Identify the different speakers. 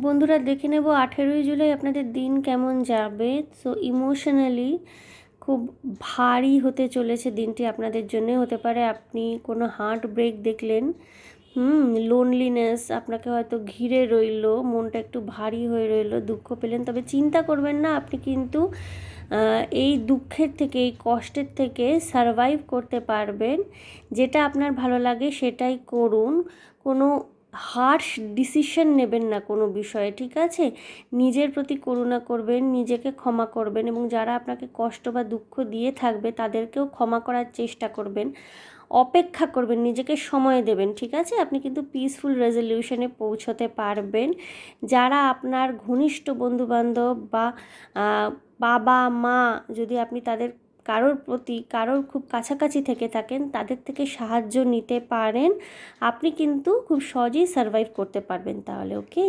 Speaker 1: বন্ধুরা দেখে নেব 18ই জুলাই আপনাদের দিন কেমন যাবে। সো ইমোশনালি খুব ভারী হতে চলেছে দিনটি আপনাদের জন্য। হতে পারে আপনি কোনো হার্ট ব্রেক দেখলেন, লোনলিনেস আপনাকে হয়তো ঘিরে রইলো, মনটা একটু ভারী হয়ে রইলো, দুঃখ পেলেন। তবে চিন্তা করবেন না, আপনি কিন্তু এই দুঃখের থেকে, এই কষ্টের থেকে সারভাইভ করতে পারবেন। যেটা আপনার ভালো লাগে সেটাই করুন। কোনো হার্শ ডিসিশন নেবেন না কোনো বিষয়ে, ঠিক আছে? নিজের প্রতি করুণা করবেন, নিজেকে ক্ষমা করবেন এবং যারা আপনাকে কষ্ট বা দুঃখ দিয়ে থাকবে তাদেরকেও ক্ষমা করার চেষ্টা করবেন। অপেক্ষা করবেন, নিজেকে সময় দেবেন, ঠিক আছে? আপনি কিন্তু পিসফুল রেজলিউশনে পৌঁছতে পারবেন। যারা আপনার ঘনিষ্ঠ বন্ধুবান্ধব বা বাবা মা, যদি আপনি তাদের কারোর খুব কাছাকাছি থেকে থাকেন, তাদের থেকে সাহায্য নিতে পারেন। আপনি কিন্তু খুব সহজেই সারভাইভ করতে পারবেন তাহলে। ওকে।